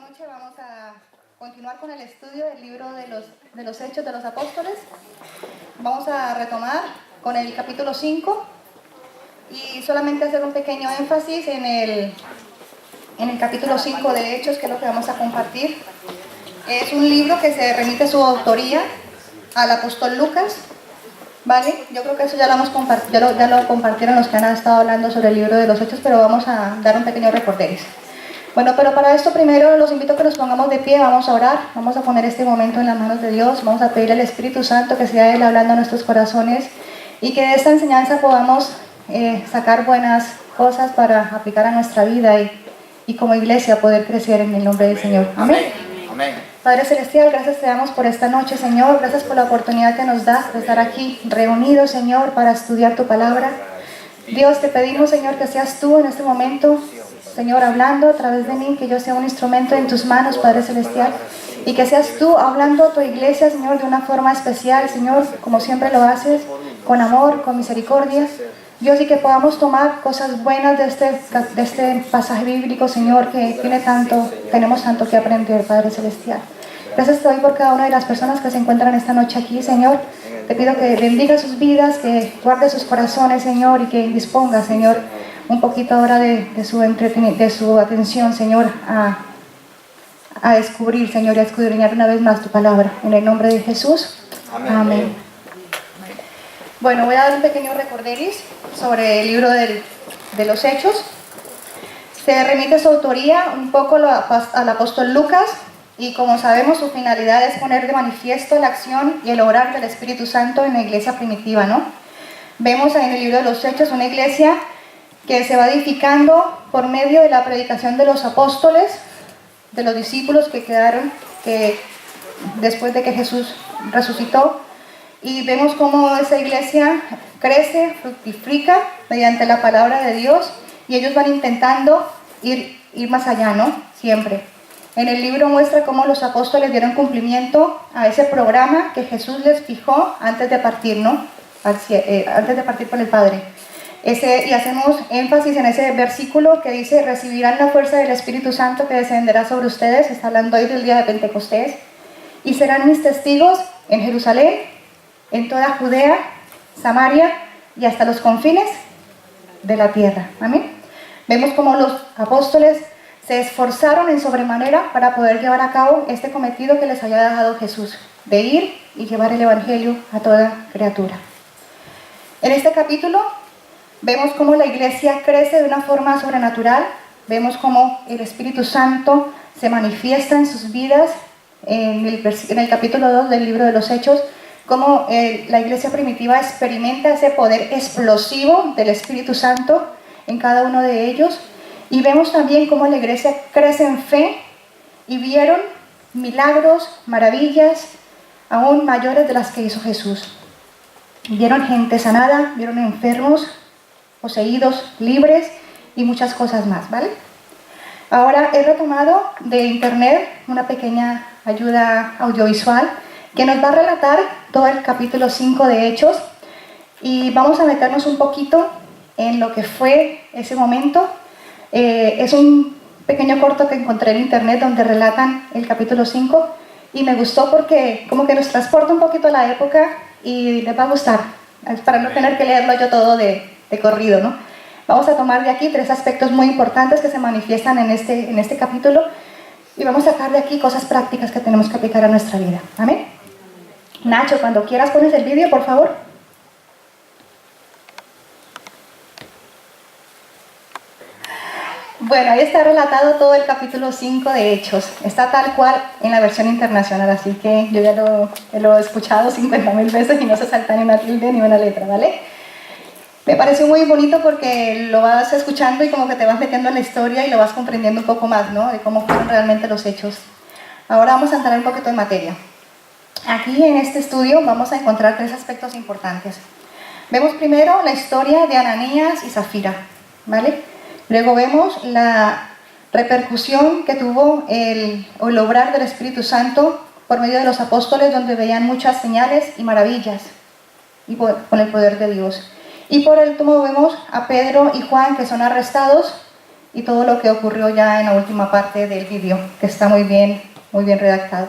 noche vamos a continuar con el estudio del libro de los Hechos de los Apóstoles. Vamos a retomar con el capítulo 5 y solamente hacer un pequeño énfasis en el capítulo 5 de Hechos, que es lo que vamos a compartir. Es un libro que se remite su autoría al apóstol Lucas, ¿vale? Yo creo que eso ya lo compartieron los que han estado hablando sobre el libro de los Hechos, pero vamos a dar un pequeño recorderis. Bueno, pero para esto primero los invito a que nos pongamos de pie, vamos a orar, vamos a poner este momento en las manos de Dios, vamos a pedir al Espíritu Santo que sea Él hablando a nuestros corazones y que de esta enseñanza podamos sacar buenas cosas para aplicar a nuestra vida y como iglesia poder crecer en el nombre del Señor. Amén. Amén. Padre Celestial, gracias te damos por esta noche, Señor, gracias por la oportunidad que nos das de estar aquí reunidos, Señor, para estudiar tu palabra. Dios, te pedimos, Señor, que seas tú en este momento, Señor, hablando a través de mí, que yo sea un instrumento en tus manos, Padre Celestial, y que seas tú hablando a tu iglesia, Señor, de una forma especial, Señor, como siempre lo haces, con amor, con misericordia. Dios, y que podamos tomar cosas buenas de este pasaje bíblico, Señor, que tenemos tanto que aprender, Padre Celestial. Gracias te doy por cada una de las personas que se encuentran esta noche aquí, Señor. Te pido que bendiga sus vidas, que guarde sus corazones, Señor, y que disponga, Señor, un poquito ahora de su atención, Señor, a descubrir, Señor, y a escudriñar una vez más tu palabra. En el nombre de Jesús. Amén. Amén. Bueno, voy a dar un pequeño recorderis sobre el libro de los Hechos. Se remite su autoría un poco al apóstol Lucas, y como sabemos su finalidad es poner de manifiesto la acción y el obrar del Espíritu Santo en la iglesia primitiva, ¿no? Vemos en el libro de los Hechos una iglesia que se va edificando por medio de la predicación de los apóstoles, de los discípulos que quedaron después de que Jesús resucitó. Y vemos cómo esa iglesia crece, fructifica mediante la palabra de Dios, y ellos van intentando ir más allá, ¿no? Siempre. En el libro muestra cómo los apóstoles dieron cumplimiento a ese programa que Jesús les fijó antes de partir, ¿no? Antes de partir con el Padre. Y hacemos énfasis en ese versículo que dice: recibirán la fuerza del Espíritu Santo que descenderá sobre ustedes, está hablando hoy del día de Pentecostés, y serán mis testigos en Jerusalén, en toda Judea, Samaria y hasta los confines de la tierra. Amén. Vemos cómo los apóstoles se esforzaron en sobremanera para poder llevar a cabo este cometido que les había dejado Jesús, de ir y llevar el evangelio a toda criatura. En este capítulo vemos cómo la iglesia crece de una forma sobrenatural, vemos cómo el Espíritu Santo se manifiesta en sus vidas. En el capítulo 2 del libro de los Hechos, cómo la iglesia primitiva experimenta ese poder explosivo del Espíritu Santo en cada uno de ellos. Y vemos también cómo la iglesia crece en fe y vieron milagros, maravillas, aún mayores de las que hizo Jesús. Vieron gente sanada, vieron enfermos, poseídos, libres y muchas cosas más, ¿vale? Ahora he retomado de internet una pequeña ayuda audiovisual que nos va a relatar todo el capítulo 5 de Hechos, y vamos a meternos un poquito en lo que fue ese momento. Es un pequeño corto que encontré en internet donde relatan el capítulo 5 y me gustó porque como que nos transporta un poquito a la época y les va a gustar, para no tener que leerlo yo todo de corrido, ¿no? Vamos a tomar de aquí 3 aspectos muy importantes que se manifiestan en este capítulo, y vamos a sacar de aquí cosas prácticas que tenemos que aplicar a nuestra vida. ¿Amén? Nacho, cuando quieras pones el vídeo, por favor. Bueno, ahí está relatado todo el capítulo 5 de Hechos. Está tal cual en la versión internacional, así que yo ya lo he escuchado 50.000 veces y no se salta ni una tilde ni una letra, ¿vale? Me pareció muy bonito porque lo vas escuchando y como que te vas metiendo en la historia y lo vas comprendiendo un poco más, ¿no? De cómo fueron realmente los hechos. Ahora vamos a entrar un poquito en materia. Aquí en este estudio vamos a encontrar 3 aspectos importantes. Vemos primero la historia de Ananías y Zafira, ¿vale? Luego vemos la repercusión que tuvo el obrar del Espíritu Santo por medio de los apóstoles, donde veían muchas señales y maravillas y con el poder de Dios. Y por último vemos a Pedro y Juan, que son arrestados y todo lo que ocurrió ya en la última parte del vídeo, que está muy bien redactado.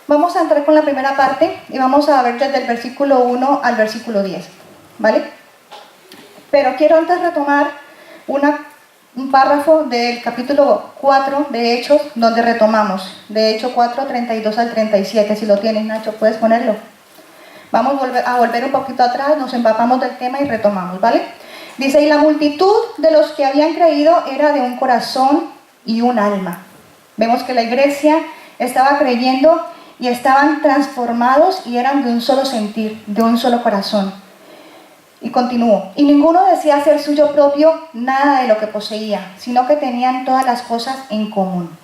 Vamos a entrar con la primera parte y vamos a ver desde el versículo 1 al versículo 10, ¿vale? Pero quiero antes retomar un párrafo del capítulo 4 de Hechos, donde retomamos, de Hechos 4, 32 al 37, si lo tienes, Nacho, puedes ponerlo. Vamos a volver un poquito atrás, nos empapamos del tema y retomamos, ¿vale? Dice, y la multitud de los que habían creído era de un corazón y un alma. Vemos que la iglesia estaba creyendo y estaban transformados y eran de un solo sentir, de un solo corazón. Y continúo, y ninguno decía ser suyo propio nada de lo que poseía, sino que tenían todas las cosas en común.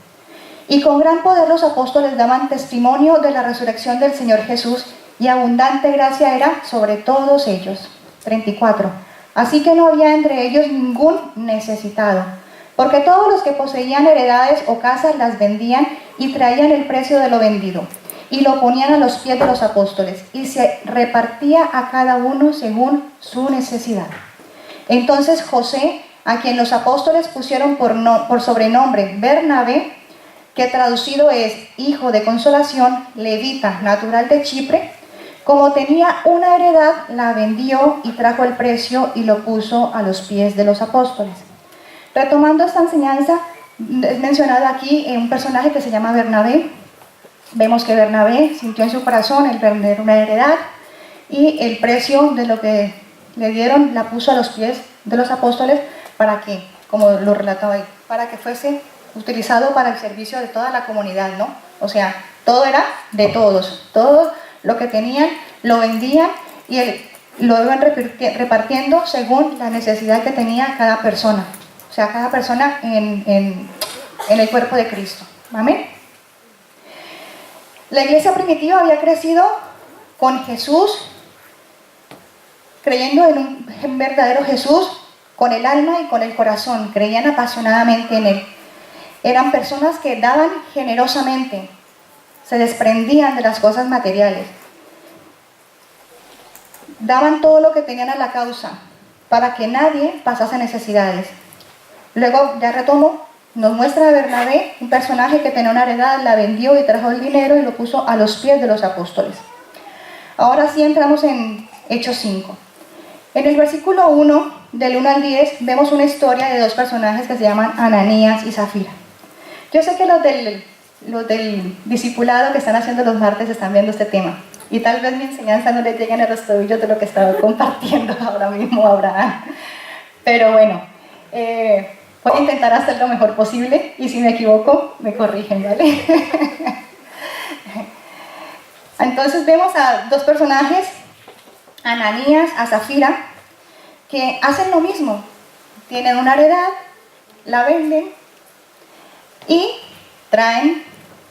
Y con gran poder los apóstoles daban testimonio de la resurrección del Señor Jesús, y abundante gracia era sobre todos ellos. 34. Así que no había entre ellos ningún necesitado, porque todos los que poseían heredades o casas las vendían y traían el precio de lo vendido, y lo ponían a los pies de los apóstoles, y se repartía a cada uno según su necesidad. Entonces José, a quien los apóstoles pusieron por sobrenombre Bernabé, que traducido es hijo de consolación, levita, natural de Chipre, como tenía una heredad, la vendió y trajo el precio y lo puso a los pies de los apóstoles. Retomando esta enseñanza, es mencionado aquí un personaje que se llama Bernabé. Vemos que Bernabé sintió en su corazón el vender una heredad y el precio de lo que le dieron la puso a los pies de los apóstoles para que, como lo relataba ahí, para que fuese utilizado para el servicio de toda la comunidad, ¿no? O sea, todo era de todos, todo lo que tenían lo vendían y lo iban repartiendo según la necesidad que tenía cada persona, o sea, cada persona en el cuerpo de Cristo. ¿Amén? La iglesia primitiva había crecido con Jesús, creyendo en un verdadero Jesús, con el alma y con el corazón, creían apasionadamente en Él. Eran personas que daban generosamente, se desprendían de las cosas materiales, daban todo lo que tenían a la causa, para que nadie pasase necesidades. Luego, ya retomo, nos muestra a Bernabé, un personaje que tenía una heredad, la vendió y trajo el dinero y lo puso a los pies de los apóstoles. Ahora sí entramos en Hechos 5. En el versículo 1, del 1 al 10, vemos una historia de dos personajes que se llaman Ananías y Zafira. Yo sé que los del discipulado que están haciendo los martes están viendo este tema. Y tal vez mi enseñanza no les llegue a los tobillos de lo que estaba compartiendo ahora mismo Abraham. Pero bueno, voy a intentar hacer lo mejor posible y si me equivoco, me corrigen, ¿vale? Entonces vemos a dos personajes, Ananías, a Zafira, que hacen lo mismo. Tienen una heredad, la venden y traen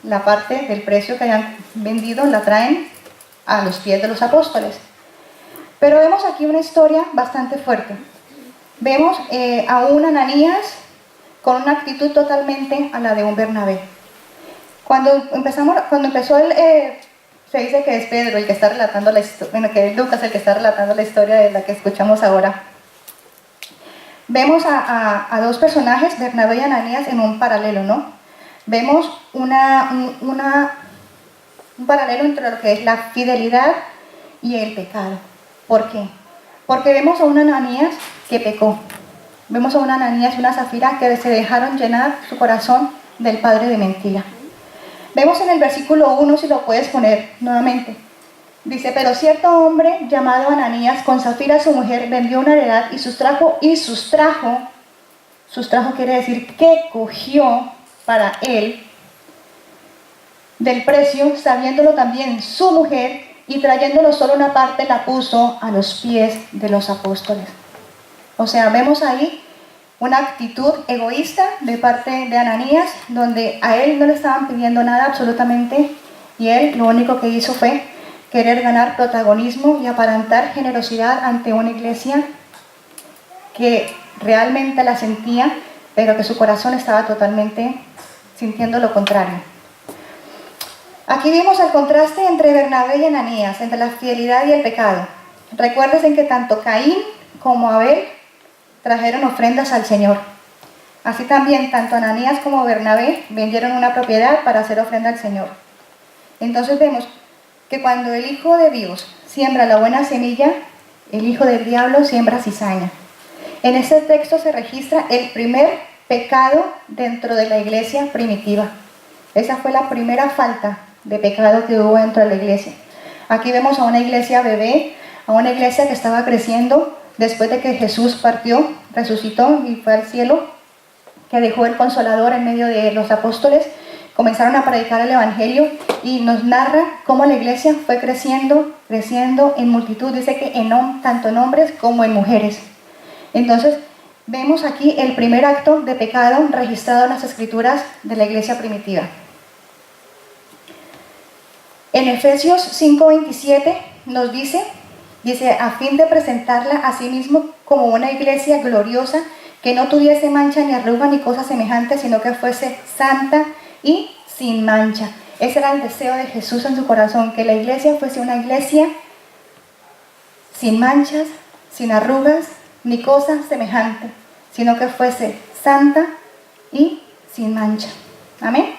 la parte del precio que hayan vendido, la traen a los pies de los apóstoles. Pero vemos aquí una historia bastante fuerte. Vemos a un Ananías con una actitud totalmente a la de un Bernabé. Cuando empezó se dice que es Pedro el que está relatando la historia, bueno, que es Lucas el que está relatando la historia de la que escuchamos ahora. Vemos a dos personajes, Bernabé y Ananías, en un paralelo, ¿no? Vemos un paralelo entre lo que es la fidelidad y el pecado. ¿Por qué? Porque vemos a un Ananías que pecó. Vemos a un Ananías y una Zafira que se dejaron llenar su corazón del padre de mentira. Vemos en el versículo 1, si lo puedes poner nuevamente. Dice, pero cierto hombre llamado Ananías con Zafira su mujer vendió una heredad y sustrajo quiere decir que cogió para él del precio, sabiéndolo también su mujer, y trayéndolo solo una parte la puso a los pies de los apóstoles. O sea, vemos ahí una actitud egoísta de parte de Ananías, donde a él no le estaban pidiendo nada absolutamente, y él lo único que hizo fue querer ganar protagonismo y aparentar generosidad ante una iglesia que realmente la sentía, pero que su corazón estaba totalmente sintiendo lo contrario. Aquí vimos el contraste entre Bernabé y Ananías, entre la fidelidad y el pecado. Recuérdense que tanto Caín como Abel trajeron ofrendas al Señor. Así también, tanto Ananías como Bernabé vendieron una propiedad para hacer ofrenda al Señor. Entonces vemos que cuando el Hijo de Dios siembra la buena semilla, el hijo del diablo siembra cizaña. En este texto se registra el primer pecado dentro de la iglesia primitiva. Esa fue la primera falta de pecado que hubo dentro de la iglesia. Aquí vemos a una iglesia bebé, a una iglesia que estaba creciendo después de que Jesús partió, resucitó y fue al cielo, que dejó el Consolador en medio de los apóstoles. Comenzaron a predicar el Evangelio y nos narra cómo la iglesia fue creciendo en multitud. Dice que tanto en hombres como en mujeres. Entonces, vemos aquí el primer acto de pecado registrado en las escrituras de la iglesia primitiva. En Efesios 5:27 nos dice, a fin de presentarla a sí mismo como una iglesia gloriosa, que no tuviese mancha ni arruga ni cosa semejante, sino que fuese santa y sin mancha. Ese era el deseo de Jesús en su corazón, que la iglesia fuese una iglesia sin manchas, sin arrugas, ni cosa semejante, sino que fuese santa y sin mancha. Amén.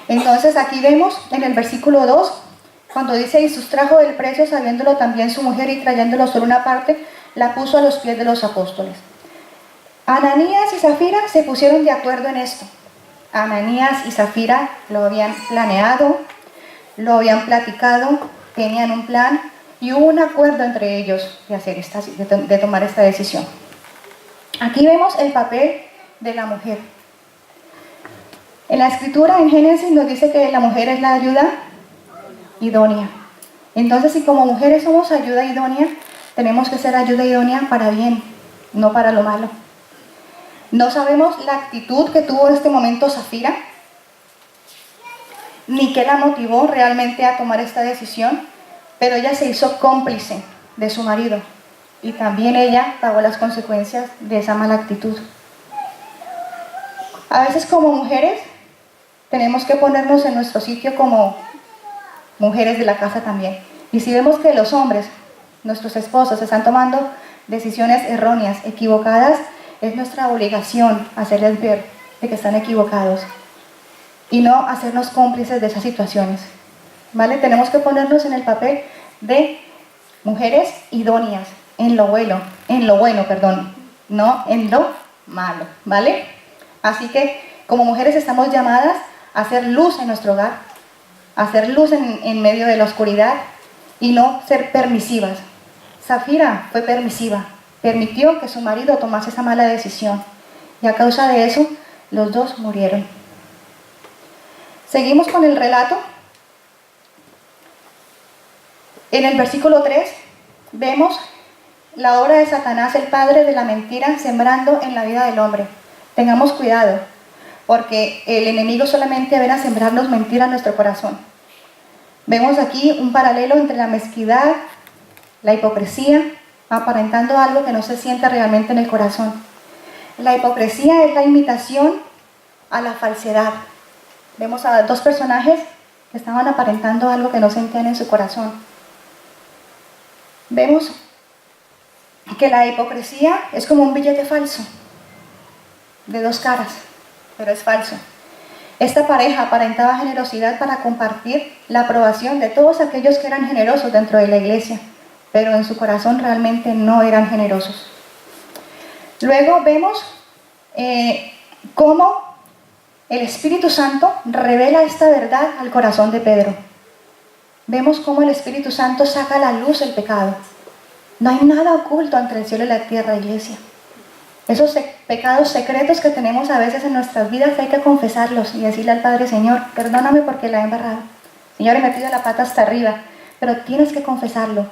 Entonces aquí vemos en el versículo 2, cuando dice, y sustrajo del precio, sabiéndolo también su mujer, y trayéndolo solo una parte, la puso a los pies de los apóstoles. Ananías y Zafira se pusieron de acuerdo en esto. Ananías y Zafira lo habían planeado, lo habían platicado, tenían un plan y hubo un acuerdo entre ellos de tomar esta decisión. Aquí vemos el papel de la mujer. En la escritura, en Génesis, nos dice que la mujer es la ayuda idónea. Entonces, si como mujeres somos ayuda idónea, tenemos que ser ayuda idónea para bien, no para lo malo. No sabemos la actitud que tuvo en este momento Zafira, ni qué la motivó realmente a tomar esta decisión, pero ella se hizo cómplice de su marido y también ella pagó las consecuencias de esa mala actitud. A veces como mujeres tenemos que ponernos en nuestro sitio como mujeres de la casa también. Y si vemos que los hombres, nuestros esposos, están tomando decisiones erróneas, equivocadas, es nuestra obligación hacerles ver de que están equivocados y no hacernos cómplices de esas situaciones. ¿Vale? Tenemos que ponernos en el papel de mujeres idóneas, en lo bueno, no en lo malo, ¿vale? Así que como mujeres estamos llamadas a hacer luz en nuestro hogar, a hacer luz en medio de la oscuridad y no ser permisivas. Zafira fue permisiva, permitió que su marido tomase esa mala decisión y a causa de eso los dos murieron. Seguimos con el relato. En el versículo 3 vemos la obra de Satanás, el padre de la mentira, sembrando en la vida del hombre. Tengamos cuidado, porque el enemigo solamente viene a sembrarnos mentira en nuestro corazón. Vemos aquí un paralelo entre la mezquindad, la hipocresía, aparentando algo que no se siente realmente en el corazón. La hipocresía es la imitación a la falsedad. Vemos a dos personajes que estaban aparentando algo que no sentían en su corazón. Vemos que la hipocresía es como un billete falso, de dos caras, pero es falso. Esta pareja aparentaba generosidad para compartir la aprobación de todos aquellos que eran generosos dentro de la iglesia, pero en su corazón realmente no eran generosos. Luego vemos cómo el Espíritu Santo revela esta verdad al corazón de Pedro. Vemos cómo el Espíritu Santo saca a la luz el pecado. No hay nada oculto entre el cielo y la tierra, iglesia. Esos pecados secretos que tenemos a veces en nuestras vidas hay que confesarlos y decirle al Padre, Señor, perdóname porque la he embarrado. Señor, he metido la pata hasta arriba, pero tienes que confesarlo.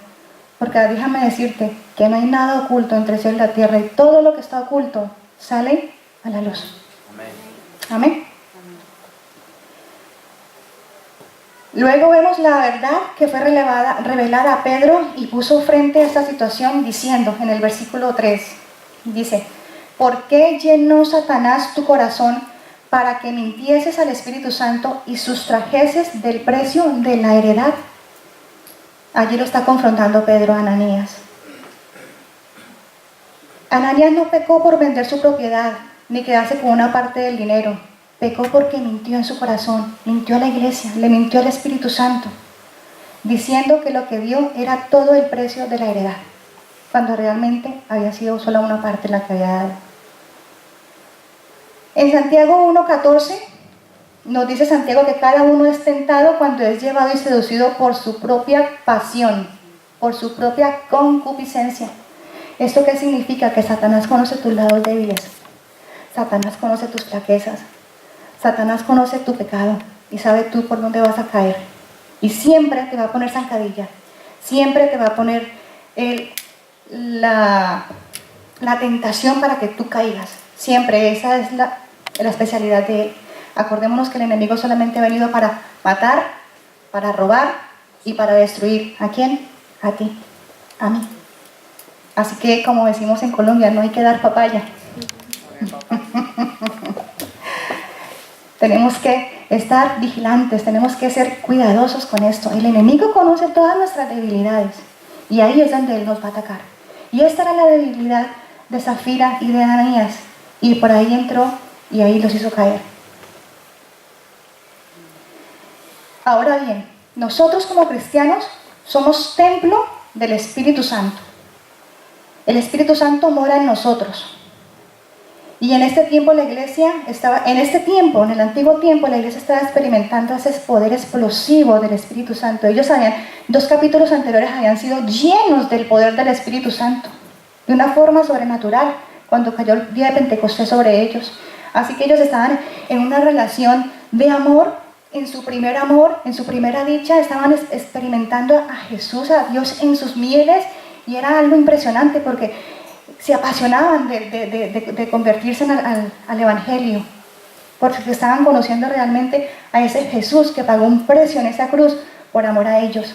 Porque déjame decirte que no hay nada oculto entre el cielo y la tierra y todo lo que está oculto sale a la luz. Amén. Amén. Luego vemos la verdad que fue revelada a Pedro y puso frente a esta situación diciendo en el versículo 3, dice, ¿por qué llenó Satanás tu corazón para que mintieses al Espíritu Santo y sustrajeses del precio de la heredad? Allí lo está confrontando Pedro a Ananías. Ananías no pecó por vender su propiedad, ni quedarse con una parte del dinero. Pecó porque mintió en su corazón, mintió a la iglesia, le mintió al Espíritu Santo, diciendo que lo que dio era todo el precio de la heredad, cuando realmente había sido solo una parte la que había dado. En Santiago 1:14 nos dice Santiago que cada uno es tentado cuando es llevado y seducido por su propia pasión, por su propia concupiscencia. ¿Esto qué significa? Que Satanás conoce tus lados débiles, Satanás conoce tus flaquezas, Satanás conoce tu pecado y sabe tú por dónde vas a caer. Y siempre te va a poner zancadilla, siempre te va a poner la tentación para que tú caigas. Siempre, esa es la especialidad de él. Acordémonos que el enemigo solamente ha venido para matar, para robar y para destruir. ¿A quién? A ti, a mí. Así que, como decimos en Colombia, no hay que dar papaya. Tenemos que estar vigilantes, tenemos que ser cuidadosos con esto. El enemigo conoce todas nuestras debilidades y ahí es donde él nos va a atacar. Y esta era la debilidad de Zafira y de Ananías, y por ahí entró y ahí los hizo caer. Ahora bien, nosotros como cristianos somos templo del Espíritu Santo. El Espíritu Santo mora en nosotros. Y en este tiempo la iglesia estaba, en el antiguo tiempo, la iglesia estaba experimentando ese poder explosivo del Espíritu Santo. Ellos habían, 2 capítulos anteriores habían sido llenos del poder del Espíritu Santo, de una forma sobrenatural, cuando cayó el día de Pentecostés sobre ellos. Así que ellos estaban en una relación de amor, en su primer amor, en su primera dicha, estaban experimentando a Jesús, a Dios en sus mieles, y era algo impresionante porque se apasionaban de convertirse al Evangelio, porque estaban conociendo realmente a ese Jesús que pagó un precio en esa cruz por amor a ellos.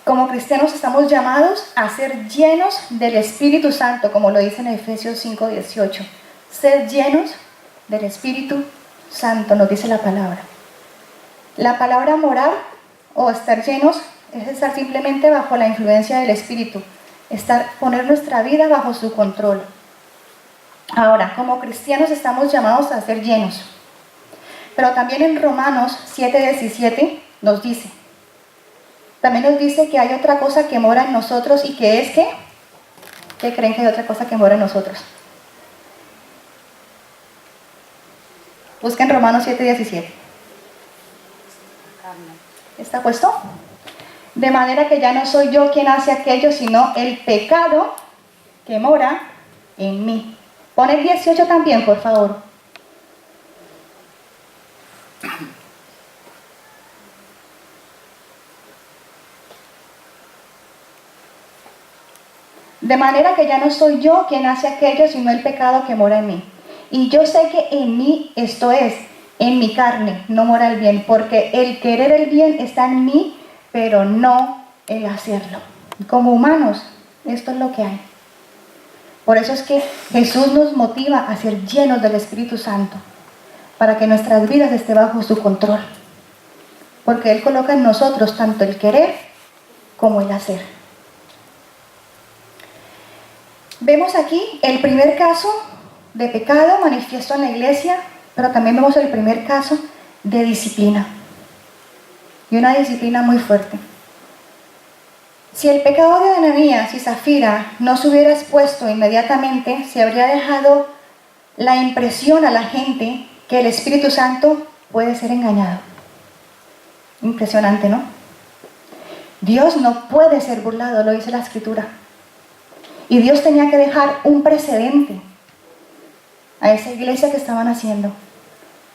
Como cristianos estamos llamados a ser llenos del Espíritu Santo, como lo dice en Efesios 5:18. Ser llenos del Espíritu Santo, nos dice la palabra. La palabra morar o estar llenos es estar simplemente bajo la influencia del Espíritu, poner nuestra vida bajo su control. Ahora, como cristianos estamos llamados a ser llenos. Pero también en Romanos 7:17 nos dice, también nos dice que hay otra cosa que mora en nosotros y que es ¿qué? ¿Qué creen que hay otra cosa que mora en nosotros? Busquen Romanos 7:17. ¿Está puesto? De manera que ya no soy yo quien hace aquello, sino el pecado que mora en mí. Pon el 18 también, por favor. De manera que ya no soy yo quien hace aquello, sino el pecado que mora en mí. Y yo sé que en mí, esto es, en mi carne, no mora el bien, porque el querer el bien está en mí, pero no el hacerlo. Como humanos, esto es lo que hay. Por eso es que Jesús nos motiva a ser llenos del Espíritu Santo, para que nuestras vidas estén bajo su control. Porque Él coloca en nosotros tanto el querer como el hacer. Vemos aquí el primer caso de pecado manifiesto en la iglesia, pero también vemos el primer caso de disciplina. Y una disciplina muy fuerte. Si el pecado de Ananías y Zafira no se hubiera expuesto inmediatamente, se habría dejado la impresión a la gente que el Espíritu Santo puede ser engañado. Impresionante, ¿no? Dios no puede ser burlado, lo dice la Escritura. Y Dios tenía que dejar un precedente a esa iglesia que estaban haciendo,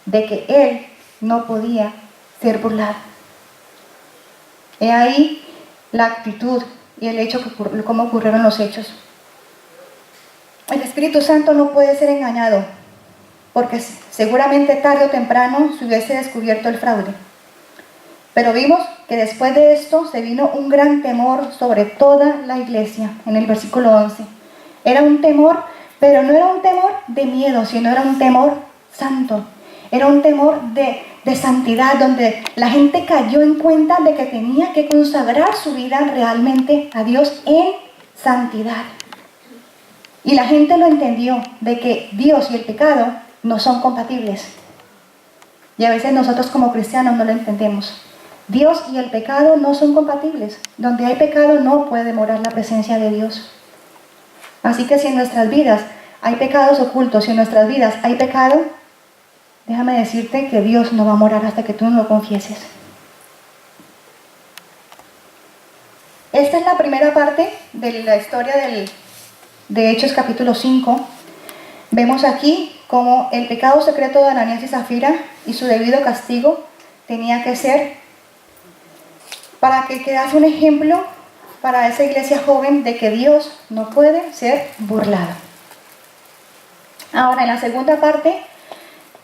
de que Él no podía ser burlado. He ahí la actitud y el hecho, cómo ocurrieron los hechos. El Espíritu Santo no puede ser engañado, porque seguramente tarde o temprano se hubiese descubierto el fraude. Pero vimos que después de esto se vino un gran temor sobre toda la iglesia, en el versículo 11. Era un temor, pero no era un temor de miedo, sino era un temor santo. Era un temor de santidad, donde la gente cayó en cuenta de que tenía que consagrar su vida realmente a Dios en santidad. Y la gente lo entendió, de que Dios y el pecado no son compatibles. Y a veces nosotros como cristianos no lo entendemos. Dios y el pecado no son compatibles. Donde hay pecado no puede morar la presencia de Dios. Así que si en nuestras vidas hay pecados ocultos, si en nuestras vidas hay pecado, déjame decirte que Dios no va a morar hasta que tú no lo confieses. Esta es la primera parte de la historia de Hechos capítulo 5. Vemos aquí cómo el pecado secreto de Ananías y Zafira y su debido castigo tenía que ser para que quedase un ejemplo para esa iglesia joven de que Dios no puede ser burlado. Ahora, en la segunda parte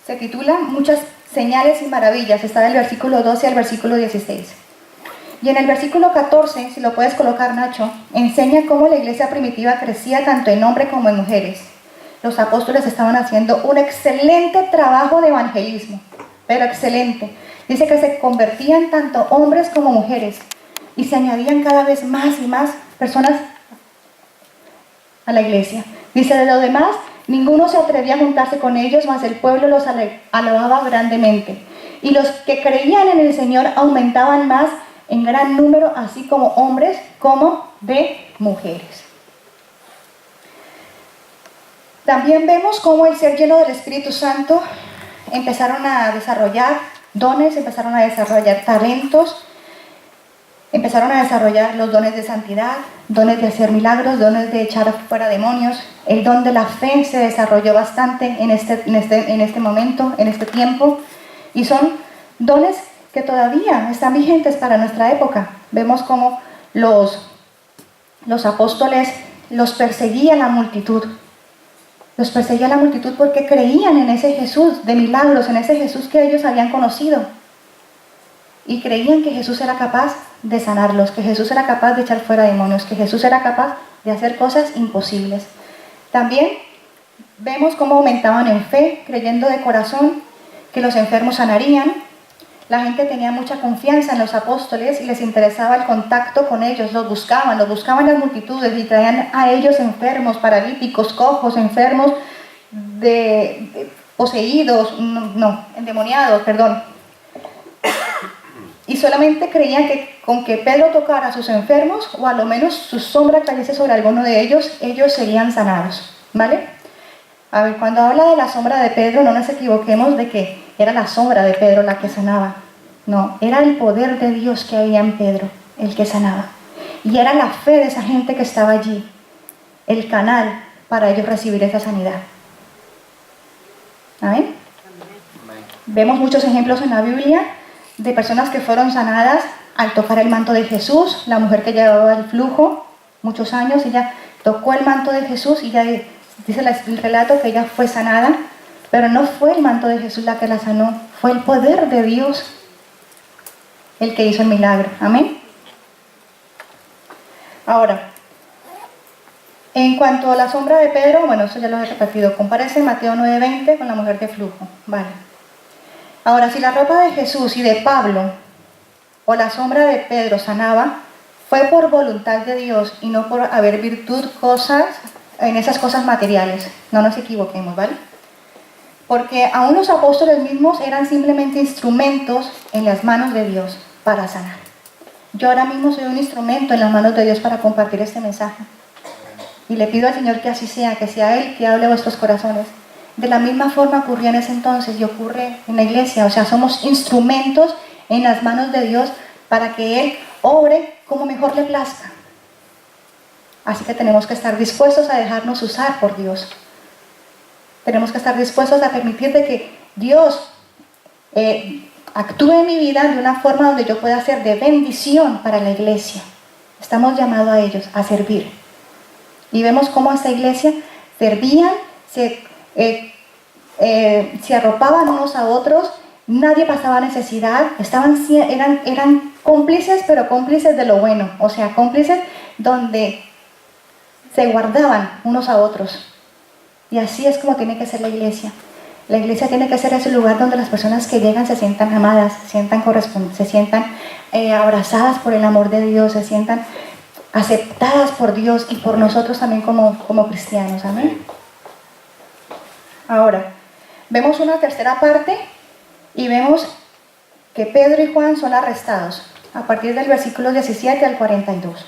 se titula Muchas señales y maravillas. Está del versículo 12 al versículo 16. Y en el versículo 14, si lo puedes colocar, Nacho, enseña cómo la iglesia primitiva crecía tanto en hombres como en mujeres. Los apóstoles estaban haciendo un excelente trabajo de evangelismo, pero excelente. Dice que se convertían tanto hombres como mujeres y se añadían cada vez más y más personas a la iglesia. Dice, de lo demás, ninguno se atrevía a juntarse con ellos, mas el pueblo los alababa grandemente. Y los que creían en el Señor aumentaban más en gran número, así como hombres como de mujeres. También vemos cómo el ser lleno del Espíritu Santo empezaron a desarrollar dones, empezaron a desarrollar talentos, empezaron a desarrollar los dones de santidad, dones de hacer milagros, dones de echar fuera demonios. El don de la fe se desarrolló bastante en este momento, en este tiempo, y son dones que todavía están vigentes para nuestra época. Vemos cómo los apóstoles los perseguía la multitud. Los perseguía la multitud porque creían en ese Jesús de milagros, en ese Jesús que ellos habían conocido. Y creían que Jesús era capaz de sanarlos, que Jesús era capaz de echar fuera demonios, que Jesús era capaz de hacer cosas imposibles. También vemos cómo aumentaban en fe, creyendo de corazón que los enfermos sanarían. La gente tenía mucha confianza en los apóstoles y les interesaba el contacto con ellos, los buscaban las multitudes y traían a ellos enfermos, paralíticos, cojos, enfermos, poseídos, endemoniados, perdón. Y solamente creían que con que Pedro tocara a sus enfermos, o a lo menos su sombra cayese sobre alguno de ellos, ellos serían sanados, ¿vale? A ver, cuando habla de la sombra de Pedro, no nos equivoquemos de que era la sombra de Pedro la que sanaba. No, era el poder de Dios que había en Pedro, el que sanaba. Y era la fe de esa gente que estaba allí, el canal para ellos recibir esa sanidad. ¿Amén? Vemos muchos ejemplos en la Biblia de personas que fueron sanadas al tocar el manto de Jesús. La mujer que llevaba el flujo muchos años, ella tocó el manto de Jesús y ya dice el relato que ella fue sanada, pero no fue el manto de Jesús la que la sanó, fue el poder de Dios el que hizo el milagro. Amén. Ahora, en cuanto a la sombra de Pedro, bueno, eso ya lo he repetido, compárese Mateo 9:20 con la mujer de flujo. Vale. Ahora, si la ropa de Jesús y de Pablo o la sombra de Pedro sanaba, fue por voluntad de Dios y no por haber virtud en esas cosas materiales. No nos equivoquemos, ¿vale? Porque aún los apóstoles mismos eran simplemente instrumentos en las manos de Dios para sanar. Yo ahora mismo soy un instrumento en las manos de Dios para compartir este mensaje. Y le pido al Señor que así sea, que sea Él que hable a vuestros corazones. De la misma forma ocurrió en ese entonces y ocurre en la iglesia. O sea, somos instrumentos en las manos de Dios para que Él obre como mejor le plazca. Así que tenemos que estar dispuestos a dejarnos usar por Dios. Tenemos que estar dispuestos a permitir de que Dios actúe en mi vida de una forma donde yo pueda ser de bendición para la iglesia. Estamos llamados a ellos, a servir. Y vemos cómo esta iglesia servían, se arropaban unos a otros, nadie pasaba necesidad, eran cómplices, pero cómplices de lo bueno. O sea, cómplices donde se guardaban unos a otros. Y así es como tiene que ser la iglesia. La iglesia tiene que ser ese lugar donde las personas que llegan se sientan amadas, se sientan abrazadas por el amor de Dios, se sientan aceptadas por Dios y por nosotros también como cristianos. Amén. Ahora, vemos una tercera parte y vemos que Pedro y Juan son arrestados a partir del versículo 17 al 42.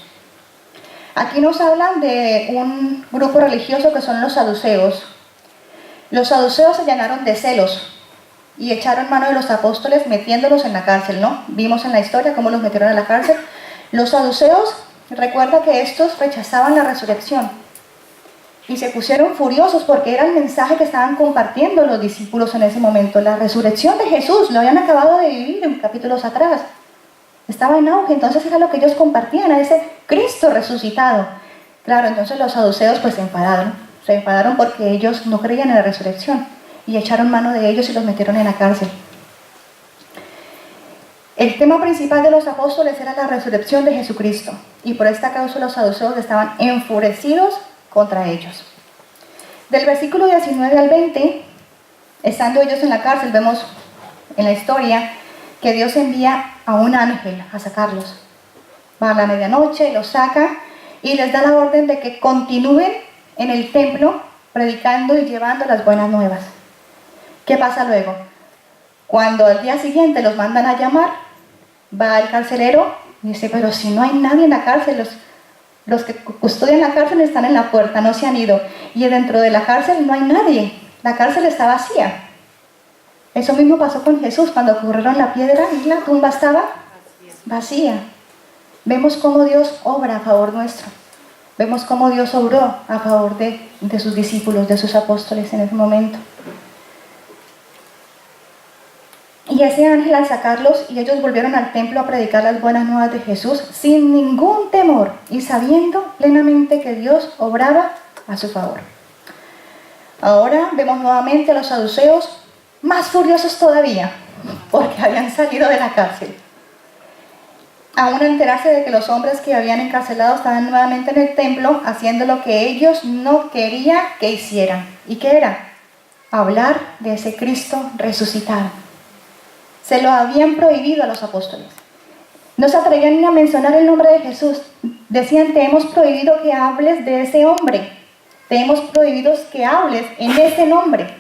Aquí nos hablan de un grupo religioso que son los saduceos. Los saduceos se llenaron de celos y echaron mano de los apóstoles metiéndolos en la cárcel, ¿no? Vimos en la historia cómo los metieron en la cárcel. Los saduceos, recuerda que estos rechazaban la resurrección y se pusieron furiosos porque era el mensaje que estaban compartiendo los discípulos en ese momento. La resurrección de Jesús, lo habían acabado de vivir en capítulos atrás. Estaba en auge, entonces era lo que ellos compartían, a ese Cristo resucitado. Claro, entonces los saduceos pues se enfadaron porque ellos no creían en la resurrección y echaron mano de ellos y los metieron en la cárcel. El tema principal de los apóstoles era la resurrección de Jesucristo y por esta causa los saduceos estaban enfurecidos contra ellos. Del versículo 19 al 20, estando ellos en la cárcel, vemos en la historia que Dios envía a un ángel a sacarlos. Va a la medianoche, los saca y les da la orden de que continúen en el templo predicando y llevando las buenas nuevas. ¿Qué pasa luego? Cuando al día siguiente los mandan a llamar, va el carcelero y dice, pero si no hay nadie en la cárcel, los que custodian la cárcel están en la puerta, no se han ido. Y dentro de la cárcel no hay nadie, la cárcel está vacía. Eso mismo pasó con Jesús cuando corrieron la piedra y la tumba estaba vacía. Vemos cómo Dios obra a favor nuestro. Vemos cómo Dios obró a favor de sus discípulos, de sus apóstoles en ese momento. Y ese ángel al sacarlos y ellos volvieron al templo a predicar las buenas nuevas de Jesús sin ningún temor y sabiendo plenamente que Dios obraba a su favor. Ahora vemos nuevamente a los saduceos más furiosos todavía porque habían salido de la cárcel. Aún al enterarse de que los hombres que habían encarcelado estaban nuevamente en el templo haciendo lo que ellos no querían que hicieran. ¿Y qué era? Hablar de ese Cristo resucitado. Se lo habían prohibido a los apóstoles. No se atrevían ni a mencionar el nombre de Jesús. Decían, te hemos prohibido que hables de ese hombre. Te hemos prohibido que hables en ese nombre.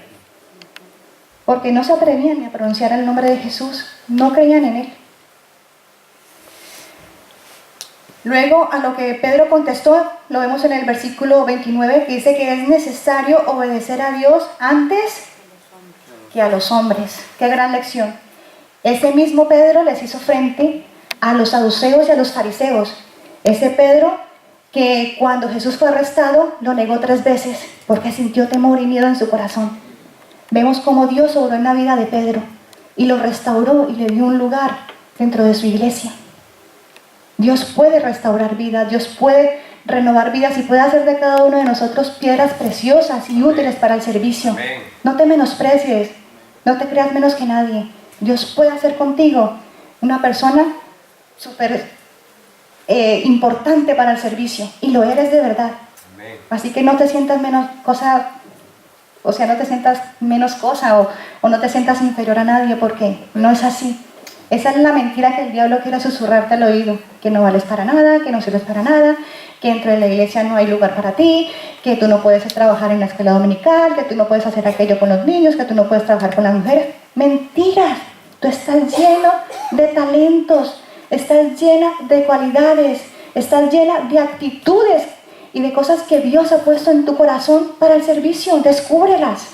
Porque no se atrevían ni a pronunciar el nombre de Jesús. No creían en él. Luego, a lo que Pedro contestó, lo vemos en el versículo 29, que dice que es necesario obedecer a Dios antes que a los hombres. Qué gran lección. Ese mismo Pedro les hizo frente a los saduceos y a los fariseos. Ese Pedro que cuando Jesús fue arrestado lo negó 3 veces porque sintió temor y miedo en su corazón. Vemos cómo Dios obró en la vida de Pedro y lo restauró y le dio un lugar dentro de su iglesia. Dios puede restaurar vidas, Dios puede renovar vidas y puede hacer de cada uno de nosotros piedras preciosas y útiles para el servicio. Amén. No te menosprecies, no te creas menos que nadie. Dios puede hacer contigo una persona súper importante para el servicio y lo eres de verdad. Amén. Así que no te sientas menos cosa, no te sientas menos cosa o no te sientas inferior a nadie porque no es así. Esa es la mentira que el diablo quiere susurrarte al oído, que no vales para nada, que no sirves para nada, que dentro de la iglesia no hay lugar para ti, que tú no puedes trabajar en la escuela dominical, que tú no puedes hacer aquello con los niños, que tú no puedes trabajar con las mujeres. Mentiras, tú estás lleno de talentos, estás llena de cualidades, estás llena de actitudes y de cosas que Dios ha puesto en tu corazón para el servicio. Descúbrelas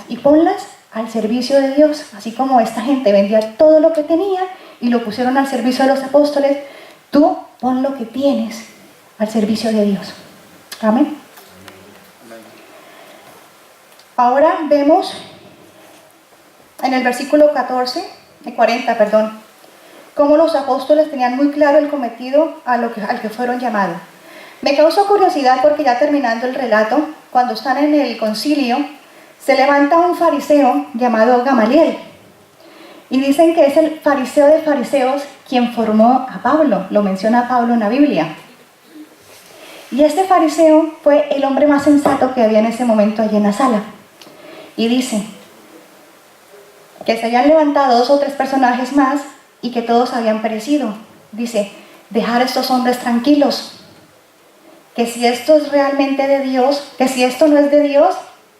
y ponlas al servicio de Dios, así como esta gente vendía todo lo que tenía y lo pusieron al servicio de los apóstoles. Tú pon lo que tienes al servicio de Dios. Amén. Ahora vemos en el versículo 40, cómo los apóstoles tenían muy claro el cometido al que fueron llamados. Me causó curiosidad porque ya terminando el relato, cuando están en el concilio, se levanta un fariseo llamado Gamaliel. Y dicen que es el fariseo de fariseos quien formó a Pablo. Lo menciona Pablo en la Biblia. Y este fariseo fue el hombre más sensato que había en ese momento allí en la sala. Y dice que se habían levantado 2 o 3 personajes más y que todos habían perecido. Dice, dejar a estos hombres tranquilos. Que si esto es realmente de Dios, que si esto no es de Dios,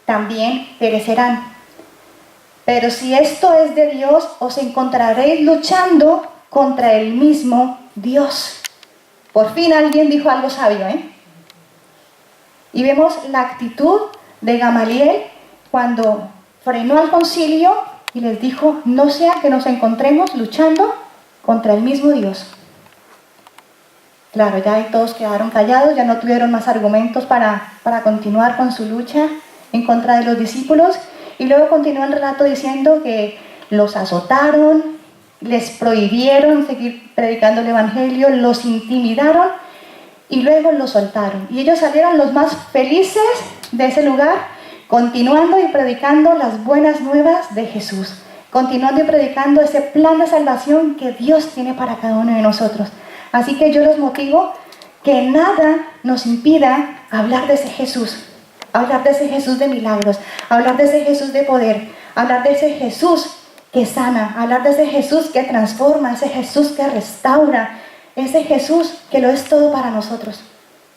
también perecerán. Pero si esto es de Dios, os encontraréis luchando contra el mismo Dios. Por fin alguien dijo algo sabio, ¿eh? Y vemos la actitud de Gamaliel cuando frenó al concilio y les dijo, no sea que nos encontremos luchando contra el mismo Dios. Claro, ya ahí todos quedaron callados, ya no tuvieron más argumentos para continuar con su lucha en contra de los discípulos. Y luego continúa el relato diciendo que los azotaron, les prohibieron seguir predicando el evangelio, los intimidaron y luego los soltaron. Y ellos salieron los más felices de ese lugar, continuando y predicando las buenas nuevas de Jesús, continuando y predicando ese plan de salvación que Dios tiene para cada uno de nosotros. Así que yo los motivo que nada nos impida hablar de ese Jesús, hablar de ese Jesús de milagros, hablar de ese Jesús de poder, hablar de ese Jesús que sana, hablar de ese Jesús que transforma, ese Jesús que restaura, ese Jesús que lo es todo para nosotros.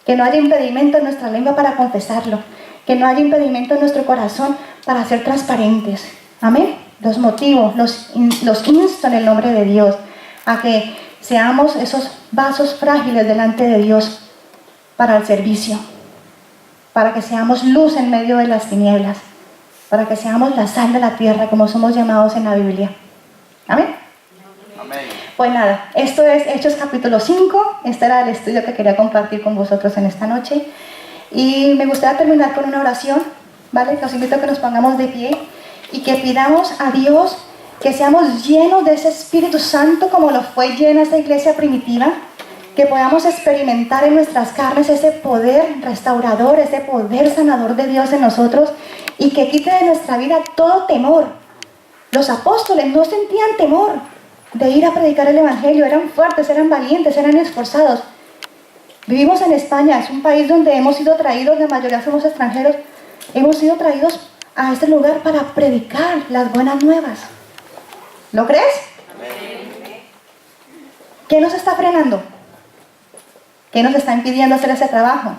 Que no haya impedimento en nuestra lengua para confesarlo, que no haya impedimento en nuestro corazón para ser transparentes. Amén. Los motivo, los insto en el nombre de Dios a que seamos esos vasos frágiles delante de Dios para el servicio, para que seamos luz en medio de las tinieblas, para que seamos la sal de la tierra como somos llamados en la Biblia. Amén. Amén. Pues nada, esto es Hechos capítulo 5, este era el estudio que quería compartir con vosotros en esta noche. Y me gustaría terminar con una oración, ¿vale? Os invito a que nos pongamos de pie y que pidamos a Dios que seamos llenos de ese Espíritu Santo como lo fue llena esa iglesia primitiva, que podamos experimentar en nuestras carnes ese poder restaurador, ese poder sanador de Dios en nosotros y que quite de nuestra vida todo temor. Los apóstoles no sentían temor de ir a predicar el evangelio, eran fuertes, eran valientes, eran esforzados. Vivimos en España, es un país donde hemos sido traídos, la mayoría somos extranjeros, hemos sido traídos a este lugar para predicar las buenas nuevas. ¿Lo crees? ¿Qué nos está frenando? ¿Qué nos está impidiendo hacer ese trabajo?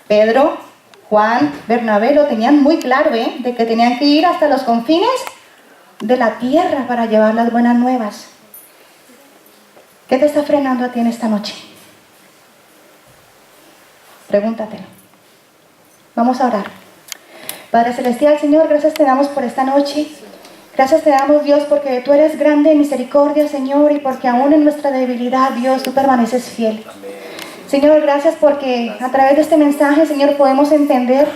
Pedro, Juan, Bernabé lo tenían muy claro, de que tenían que ir hasta los confines de la tierra para llevar las buenas nuevas. ¿Qué te está frenando a ti en esta noche? Pregúntatelo. Vamos a orar. Padre Celestial, Señor, gracias te damos por esta noche. Gracias te damos, Dios, porque tú eres grande en misericordia, Señor, y porque aún en nuestra debilidad, Dios, tú permaneces fiel. Señor, gracias porque a través de este mensaje, Señor, podemos entender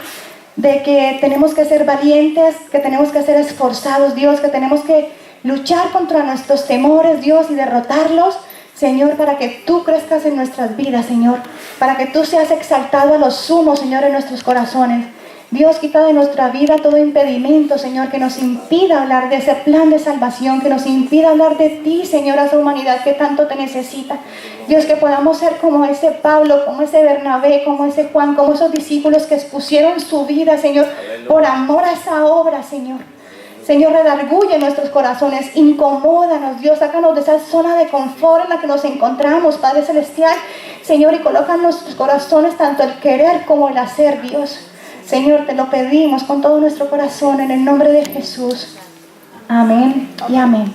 de que tenemos que ser valientes, que tenemos que ser esforzados, Dios, que tenemos que luchar contra nuestros temores, Dios, y derrotarlos, Señor, para que tú crezcas en nuestras vidas, Señor, para que tú seas exaltado a lo sumo, Señor, en nuestros corazones. Dios, quita de nuestra vida todo impedimento, Señor, que nos impida hablar de ese plan de salvación, que nos impida hablar de ti, Señor, a esa humanidad que tanto te necesita. Dios, que podamos ser como ese Pablo, como ese Bernabé, como ese Juan, como esos discípulos que expusieron su vida, Señor, por amor a esa obra, Señor. Señor, redarguye nuestros corazones, incomódanos, Dios, sácanos de esa zona de confort en la que nos encontramos, Padre Celestial, Señor, y coloca en nuestros corazones tanto el querer como el hacer, Dios. Señor, te lo pedimos con todo nuestro corazón en el nombre de Jesús. Amén y amén.